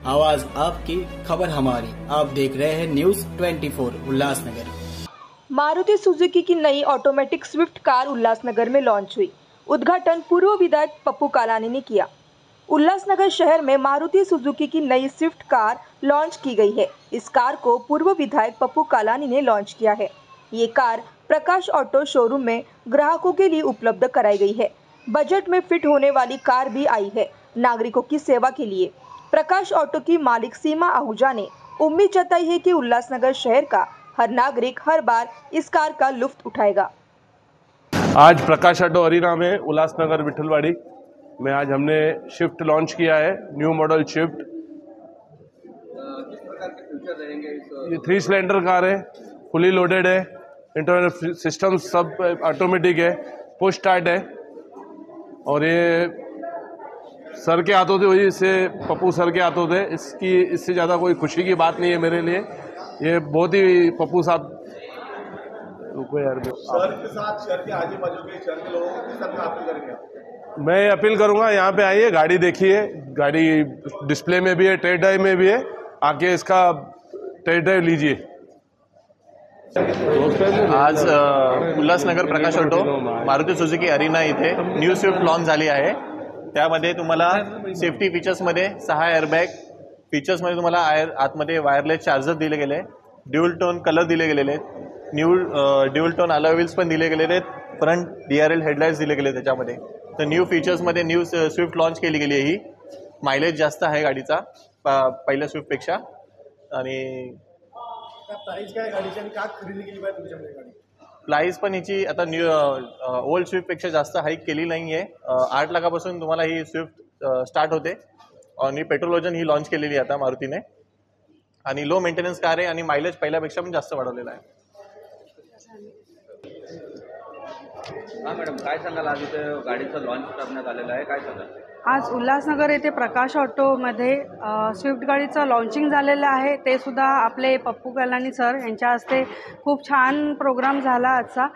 आवाज आपकी, खबर हमारी। आप देख रहे हैं न्यूज 24 उल्लासनगर। मारुति सुजुकी की नई ऑटोमेटिक स्विफ्ट कार उल्लासनगर में लॉन्च हुई। उद्घाटन पूर्व विधायक पप्पू कालानी ने किया। उल्लासनगर शहर में मारुति सुजुकी की नई स्विफ्ट कार लॉन्च की गई है। इस कार को पूर्व विधायक पप्पू कालानी ने लॉन्च किया है। ये कार प्रकाश ऑटो शोरूम में ग्राहकों के लिए उपलब्ध कराई गई है। बजट में फिट होने वाली कार भी आई है। नागरिकों की सेवा के लिए प्रकाश ऑटो की मालिक सीमा आहूजा ने उम्मीद जताई है कि उल्लासनगर शहर का हर नागरिक हर बार इस कार का लुत्फ उठाएगा। आज प्रकाश ऑटो अरीना में उल्लासनगर विठलवाड़ी में आज हमने शिफ्ट लॉन्च किया है, न्यू मॉडल शिफ्ट। किस प्रकार के फीचर रहेंगे ये 3 सिलेंडर कार है, फुली लोडेड है, इंटरनल सिस्टम सब ऑटोमेटिक है, पुश स्टार्ट है। और ये सर के हाथों से हुई, इससे पप्पू सर के हाथों से, इससे ज़्यादा कोई खुशी की बात नहीं है मेरे लिए। ये बहुत ही पप्पू साहब, रुको यार, शहर के साथ शहर के आजू बाजू के शहर के लोगों को किस तरह अपील करेंगे? मैं अपील करूंगा, यहाँ पे आइए, गाड़ी देखिए, गाड़ी डिस्प्ले में भी है, टेस्ट ड्राइव में भी है, आके इसका टेस्ट ड्राइव लीजिए। आज उल्हासनगर प्रकाश ऑटो मारुती सुझुकी अरीना इथे न्यू स्विफ्ट लॉन्च झाली आहे। त्यामध्ये तुम्हाला सेफ्टी फीचर्समध्ये 6 एअरबॅग, फीचर्समध्ये तुम्हाला आतमध्ये वायरलेस चार्जर दिले गेले, ड्युअल टोन कलर दिले गेलेले आहेत, ड्युअल टोन अलॉय व्हील्स पण दिले गेलेले आहेत, फ्रंट DRL हेडलाइट्स दिले गेले त्याच्यामध्ये। तर न्यू फीचर्समध्ये न्यू स्विफ्ट लॉन्च केली गेली आहे। ही मायलेज जास्त आहे गाडीचा पहिल्या स्विफ्टपेक्षा। आणि प्राइस काय गाडीची आणि का खरेदी केली पाहिजे तुमच्याकडे गाडी? प्राइस पण हिची आता न्यू ओल्ड स्विफ्टपेक्षा जास्त हाईक केली नाही आहे। 8 लाखापासून तुम्हाला ही स्विफ्ट स्टार्ट होते आणि पेट्रोल वर्जन ही लॉन्च केलेली आहे आता मारुतीने। आणि लो मेंटेनन्स कार आहे आणि मायलेज पहिल्यापेक्षा पण जास्त वाढवलेला आहे। हां मॅडम, काय सांगाल? आज इथे गाडीचं लॉन्च करण्यात आलेलं आहे, काय सांगाल? आज उल्हासनगर येथे प्रकाश ऑटोमध्ये स्विफ्ट गाडीचं लॉन्चिंग झालेलं आहे। ते सुद्धा आपले पप्पू कालानी सर यांच्या हस्ते खूप छान प्रोग्राम झाला आजचा।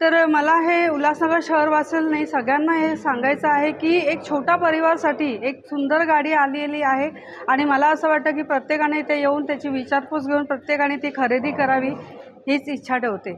तर मला हे उल्हासनगर शहरवासियांनी सगळ्यांना हे सांगायचं आहे की एक छोटा परिवारासाठी एक सुंदर गाडी आलेली आहे आणि मला असं वाटतं की प्रत्येकाने ते येऊन त्याची विचारपूस घेऊन प्रत्येकाने ती खरेदी करावी हीच इच्छा ठेवते।